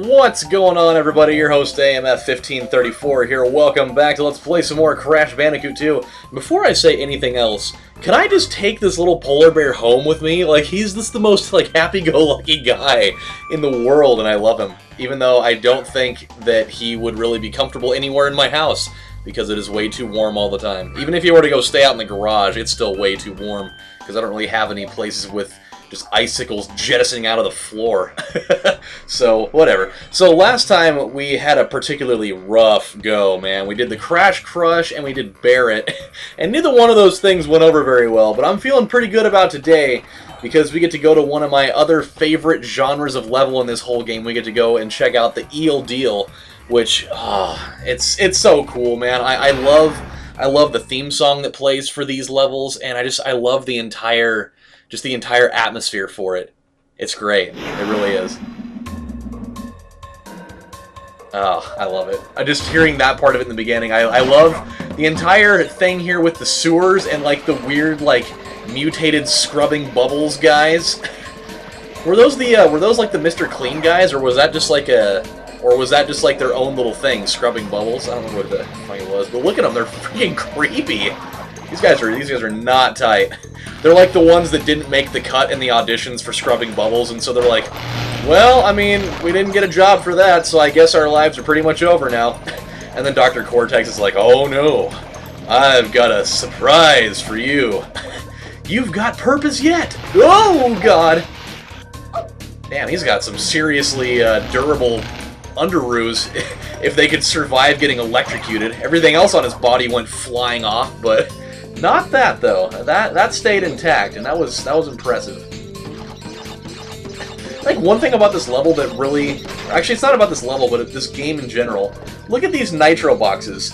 What's going on, everybody? Your host AMF1534 here. Welcome back to Let's Play some more Crash Bandicoot 2. Before I say anything else, can I just take this little polar bear home with me? Like, he's just the most, like, happy-go-lucky guy in the world, and I love him. Even though I don't think that he would really be comfortable anywhere in my house, because it is way too warm all the time. Even if he were to go stay out in the garage, it's still way too warm, because I don't really have any places with just icicles jettisoning out of the floor. So, whatever. So, last time we had a particularly rough go, man. We did the Crash Crush and we did Barrett. And neither one of those things went over very well. But I'm feeling pretty good about today because we get to go to one of my other favorite genres of level in this whole game. We get to go and check out the Eel Deal, which, it's so cool, man. I love the theme song that plays for these levels, and I love the entire atmosphere for it. It's great. It really is. Oh, I love it. Just hearing that part of it in the beginning. I love the entire thing here with the sewers and, like, the weird, like, mutated scrubbing bubbles guys. Were those like the Mr. Clean guys, or was that just like their own little thing, scrubbing bubbles? I don't know what the fuck it was, but look at them, they're freaking creepy. These guys are not tight. They're like the ones that didn't make the cut in the auditions for scrubbing bubbles, and so they're like, well, I mean, we didn't get a job for that, so I guess our lives are pretty much over now. And then Dr. Cortex is like, oh no, I've got a surprise for you. You've got purpose yet. Oh, God. Damn, he's got some seriously durable underoos if they could survive getting electrocuted. Everything else on his body went flying off, but not that, though. That stayed intact, and that was impressive. I think one thing about this level that really... Actually, it's not about this level, but this game in general. Look at these nitro boxes.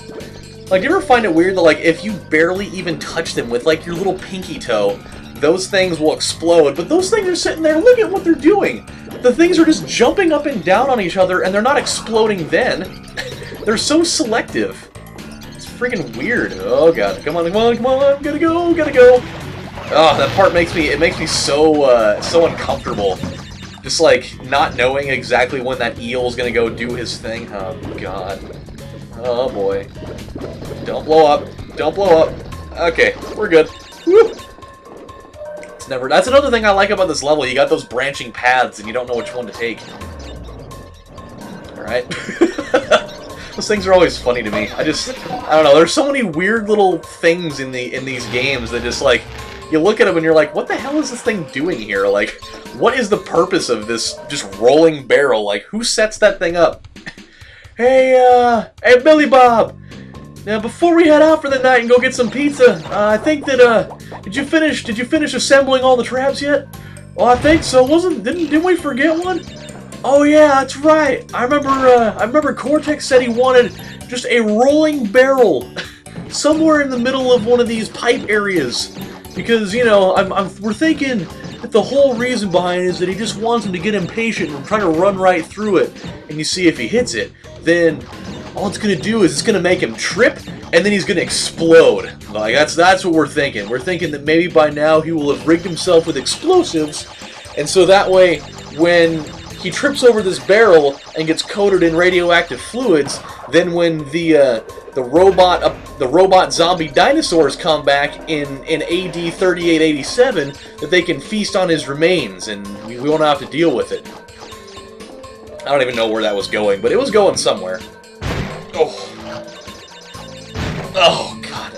Like, do you ever find it weird that, like, if you barely even touch them with, like, your little pinky toe, those things will explode, but those things are sitting there, look at what they're doing! The things are just jumping up and down on each other, and they're not exploding then. They're so selective. It's freaking weird. Oh, God. Come on, come on, come on, gotta go, gotta go! Oh, that part makes me so, so uncomfortable. Just, like, not knowing exactly when that eel's gonna go do his thing. Oh, God. Oh, boy. Don't blow up. Don't blow up. Okay, we're good. Woo! It's never... That's another thing I like about this level. You got those branching paths, and you don't know which one to take. Alright. Those things are always funny to me. I don't know. There's so many weird little things in these games that just, like... You look at them and you're like, what the hell is this thing doing here? Like, what is the purpose of this just rolling barrel? Like, who sets that thing up? Hey, Billy Bob! Now, before we head out for the night and go get some pizza, I think that, did you finish assembling all the traps yet? Well, I think so. Didn't we forget one? Oh, yeah, that's right. I remember Cortex said he wanted just a rolling barrel somewhere in the middle of one of these pipe areas. Because, you know, we're thinking that the whole reason behind it is that he just wants him to get impatient and try to run right through it. And you see, if he hits it, then all it's going to do is it's going to make him trip, and then he's going to explode. Like, that's what we're thinking. We're thinking that maybe by now he will have rigged himself with explosives, and so that way, when he trips over this barrel and gets coated in radioactive fluids, then when the robot zombie dinosaurs come back in AD 3887, that they can feast on his remains, and we won't have to deal with it. I don't even know where that was going, but it was going somewhere. Oh, God,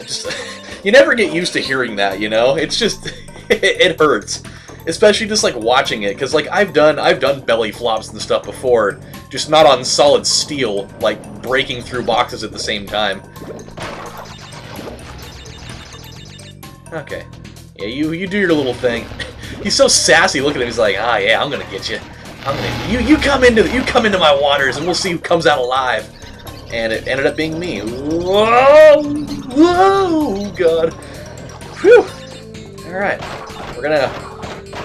you never get used to hearing that, you know? It's just, it hurts. Especially just, like, watching it, because, like, I've done belly flops and stuff before, just not on solid steel, like, breaking through boxes at the same time. Okay. Yeah, you do your little thing. He's so sassy, look at him, he's like, ah, yeah, I'm gonna get you. You come into my waters, and we'll see who comes out alive. And it ended up being me. Whoa! Whoa! God. Whew! Alright. We're gonna...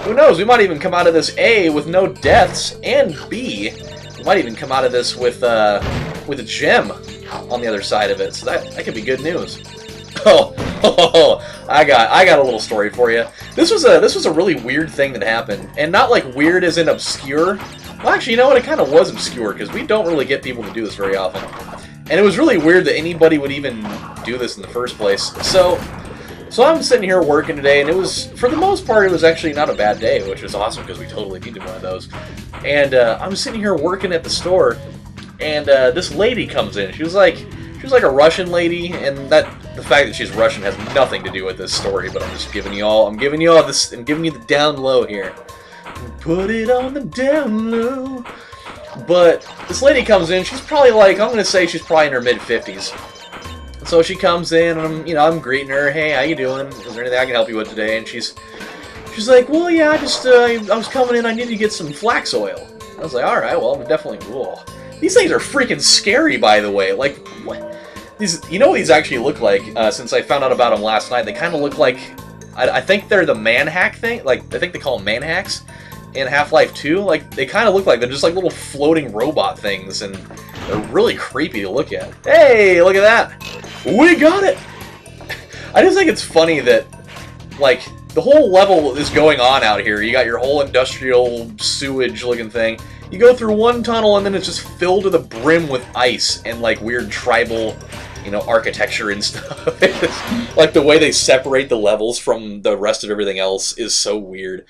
Who knows? We might even come out of this A with no deaths, and B, we might even come out of this with a gem on the other side of it. So that could be good news. Oh, Oh, I got a little story for you. This was a really weird thing that happened, and not like weird as in obscure. Well, actually, you know what? It kind of was obscure because we don't really get people to do this very often, and it was really weird that anybody would even do this in the first place. So I'm sitting here working today, and it was, for the most part, it was actually not a bad day, which is awesome because we totally needed one of those. And I'm sitting here working at the store, and this lady comes in. She was like a Russian lady, and the fact that she's Russian has nothing to do with this story. But I'm just giving you all, I'm giving you the down low here. Put it on the down low. But this lady comes in. She's probably like, I'm gonna say she's probably in her mid-50s. So she comes in, and I'm greeting her. Hey, how you doing? Is there anything I can help you with today? And she's like, well, yeah, I was coming in. I need to get some flax oil. I was like, all right, well, I'm definitely. Whoa. These things are freaking scary, by the way. Like, what? These, you know what these actually look like? Since I found out about them last night, they kind of look like. I think they're the man-hack thing. Like, I think they call them man-hacks in Half-Life 2. Like, they kind of look like they're just like little floating robot things, and they're really creepy to look at. Hey, look at that. We got it! I just think it's funny that, like, the whole level is going on out here. You got your whole industrial sewage-looking thing. You go through one tunnel, and then it's just filled to the brim with ice and, like, weird tribal, architecture and stuff. Like, the way they separate the levels from the rest of everything else is so weird.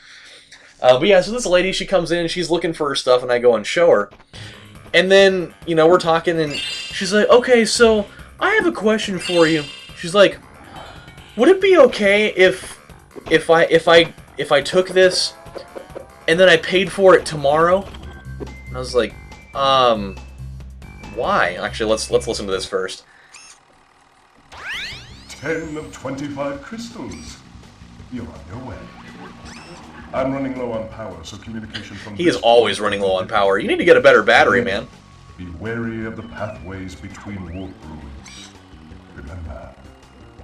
But yeah, so this lady, she comes in, and she's looking for her stuff, and I go and show her. And then, we're talking, and she's like, okay, so I have a question for you. She's like, would it be okay if I took this and then I paid for it tomorrow? And I was like, why? Actually, let's listen to this first. 10 of 25 crystals. You're on your way. I'm running low on power, so communication from... He is always running low on power. You need to get a better battery, man. Be wary of the pathways between warp rooms. Remember,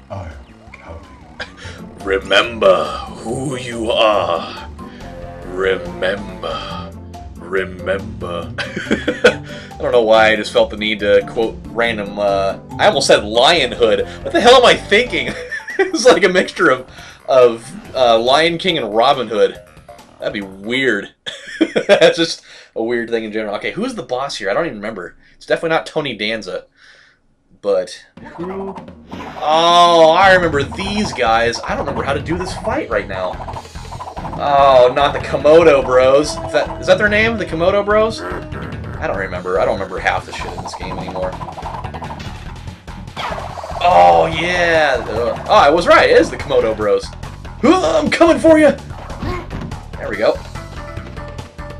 I'm counting. Remember who you are. Remember. I don't know why I just felt the need to quote random, I almost said Lionhood. What the hell am I thinking? It's like a mixture of Lion King and Robin Hood. That'd be weird. That's just a weird thing in general. Okay, who's the boss here? I don't even remember. It's definitely not Tony Danza. But who? Oh, I remember these guys. I don't remember how to do this fight right now. Oh, not the Komodo Bros. Is that their name? The Komodo Bros? I don't remember. I don't remember half the shit in this game anymore. Oh, yeah. Oh, I was right. It is the Komodo Bros. I'm coming for you. There we go.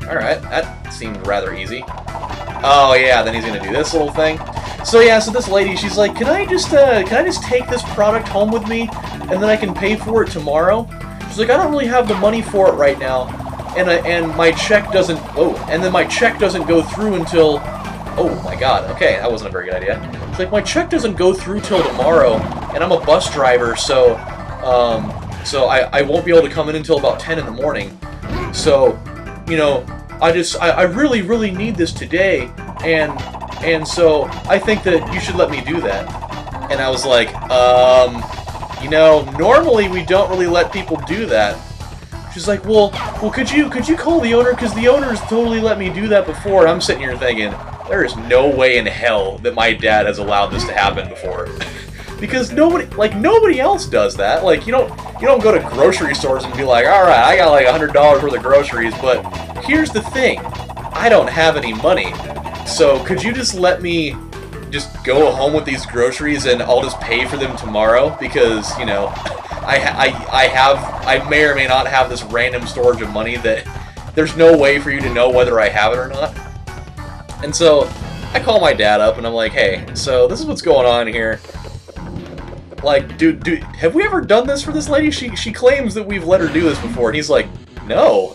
Alright, that seemed rather easy. Oh, yeah, then he's gonna do this little thing. So, yeah, so this lady, she's like, can I just take this product home with me, and then I can pay for it tomorrow? She's like, I don't really have the money for it right now, and my check doesn't, and then my check doesn't go through until, oh my god, okay, that wasn't a very good idea. She's like, my check doesn't go through till tomorrow, and I'm a bus driver, so I won't be able to come in until about 10 in the morning. So, I really, really need this today, and so I think that you should let me do that. And I was like, normally we don't really let people do that. She's like, well, could you call the owner, because the owner's totally let me do that before. And I'm sitting here thinking, there is no way in hell that my dad has allowed this to happen before. Because nobody else does that. Like, you don't go to grocery stores and be like, alright, I got like $100 worth of groceries, but here's the thing, I don't have any money. So could you just let me just go home with these groceries and I'll just pay for them tomorrow? Because, I may or may not have this random storage of money that there's no way for you to know whether I have it or not. And so I call my dad up and I'm like, hey, so this is what's going on here. Like, dude, have we ever done this for this lady? She claims that we've let her do this before. And he's like, no.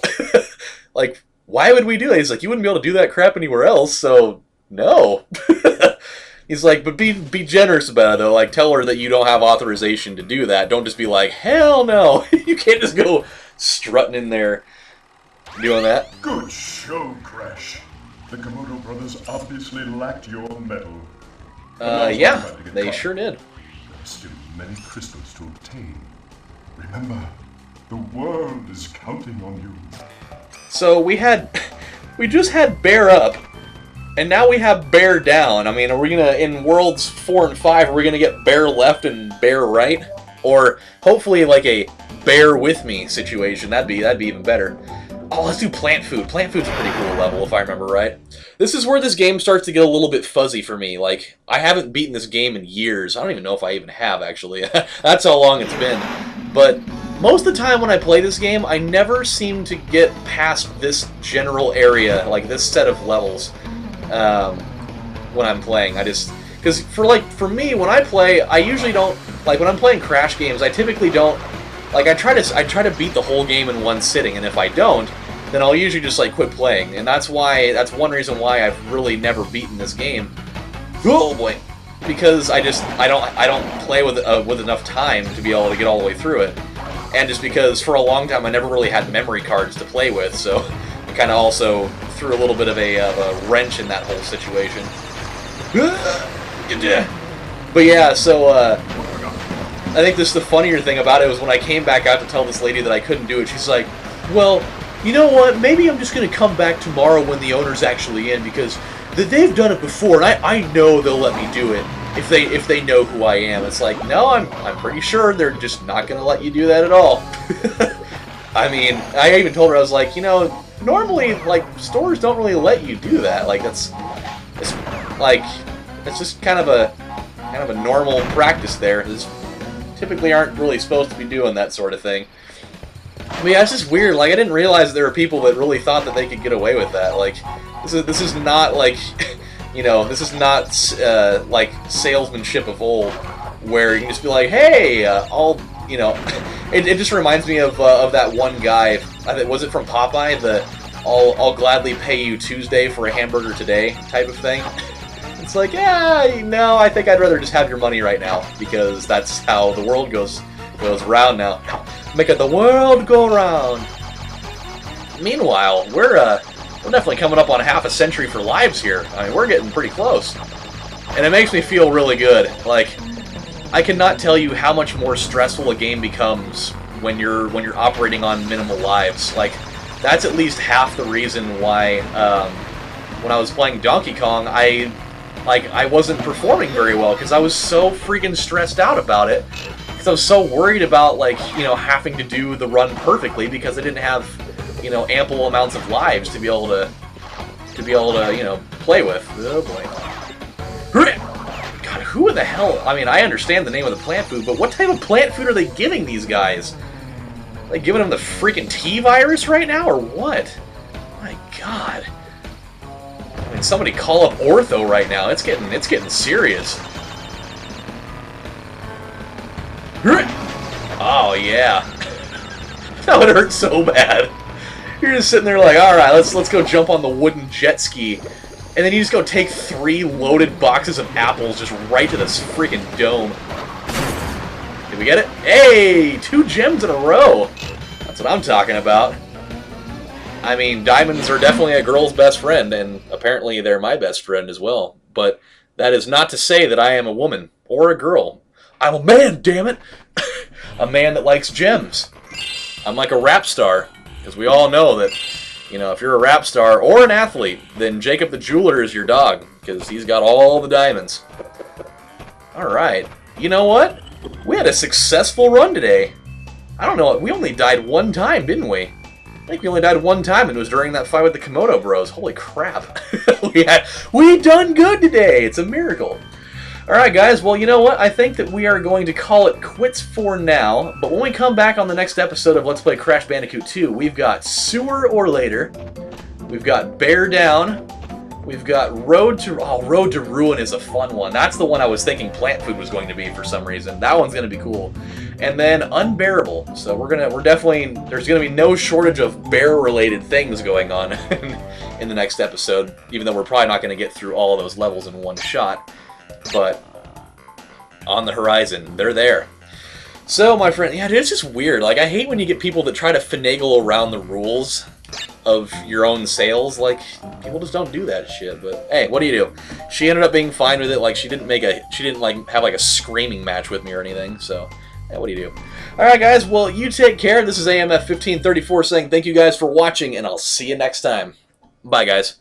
Like, why would we do that? He's like, you wouldn't be able to do that crap anywhere else, so no. He's like, but be generous about it, though. Like, tell her that you don't have authorization to do that. Don't just be like, hell no. You can't just go strutting in there doing that. Good show, Crash. The Komodo brothers obviously lacked your mettle. Yeah, they sure did. Still many crystals to obtain. Remember, the world is counting on you. So we just had Bear Up, and now we have Bear Down. I mean, are we gonna, in Worlds 4 and 5, are we gonna get Bear Left and Bear Right? Or hopefully like a Bear With Me situation. That'd be even better. Oh, let's do Plant Food. Plant Food's a pretty cool level, if I remember right. This is where this game starts to get a little bit fuzzy for me. Like, I haven't beaten this game in years. I don't even know if I even have, actually. That's how long it's been. But most of the time when I play this game, I never seem to get past this general area, like this set of levels, when I'm playing. Because for me, when I play, I usually don't, like when I'm playing Crash games, I typically don't, like I try to beat the whole game in one sitting, and if I don't, then I'll usually just like quit playing, and that's one reason why I've really never beaten this game. Oh boy, because I don't play with enough time to be able to get all the way through it, and just because for a long time I never really had memory cards to play with, so it kind of also threw a little bit of a wrench in that whole situation. But yeah, so I think the funnier thing about it was when I came back out to tell this lady that I couldn't do it, she's like, well, you know what, maybe I'm just going to come back tomorrow when the owner's actually in, because they've done it before, and I know they'll let me do it if they know who I am. It's like, no, I'm pretty sure they're just not going to let you do that at all. I mean, I even told her, I was like, you know, normally, like, stores don't really let you do that. Like, it's just kind of a normal practice there. This typically aren't really supposed to be doing that sort of thing. I mean, that's just weird. Like, I didn't realize there were people that really thought that they could get away with that. Like, this is not like, you know, this is not like salesmanship of old, where you can just be like, hey, I'll, you know, it just reminds me of that one guy. Was it from Popeye? The I'll gladly pay you Tuesday for a hamburger today type of thing. It's like, yeah, no, I think I'd rather just have your money right now, because that's how the world goes round now. Making the world go round. Meanwhile, we're definitely coming up on half a century for lives here. I mean, we're getting pretty close, and it makes me feel really good. Like, I cannot tell you how much more stressful a game becomes when you're operating on minimal lives. Like, that's at least half the reason why when I was playing Donkey Kong, I wasn't performing very well, because I was so freaking stressed out about it. Because I was so worried about, like, you know, having to do the run perfectly, because I didn't have, you know, ample amounts of lives to be able to you know, play with. Oh boy. God, who in the hell? I mean, I understand the name of the plant food, but what type of plant food are they giving these guys? Are they giving them the freaking T-virus right now, or what? My God. I mean, somebody call up Ortho right now. It's getting serious. Oh yeah, that would hurt so bad. You're just sitting there like, all right, let's go jump on the wooden jet ski, and then you just go take 3 loaded boxes of apples just right to this freaking dome. Did we get it? Hey, 2 gems in a row. That's what I'm talking about. I mean, diamonds are definitely a girl's best friend, and apparently they're my best friend as well. But that is not to say that I am a woman or a girl. I'm a man, damn it! A man that likes gems. I'm like a rap star, because we all know that, you know, if you're a rap star or an athlete, then Jacob the Jeweler is your dog, because he's got all the diamonds. Alright, you know what? We had a successful run today. I don't know, we only died 1 time, didn't we? I think we only died 1 time, and it was during that fight with the Komodo Bros. Holy crap. We done good today! It's a miracle. Alright guys, well you know what, I think that we are going to call it quits for now, but when we come back on the next episode of Let's Play Crash Bandicoot 2, we've got Sewer or Later, we've got Bear Down, we've got Road to Ruin is a fun one. That's the one I was thinking Plant Food was going to be for some reason. That one's going to be cool. And then Unbearable. So we're definitely, there's going to be no shortage of bear-related things going on in the next episode, even though we're probably not going to get through all of those levels in one shot. But on the horizon, they're there. So, my friend, yeah, dude, it's just weird. Like, I hate when you get people that try to finagle around the rules. of your own sales. Like, people just don't do that shit. But hey, what do you do? She ended up being fine with it. Like, she didn't like have like a screaming match with me or anything. So, hey, what do you do? All right, guys. Well, you take care. This is AMF 1534 saying thank you guys for watching, and I'll see you next time. Bye, guys.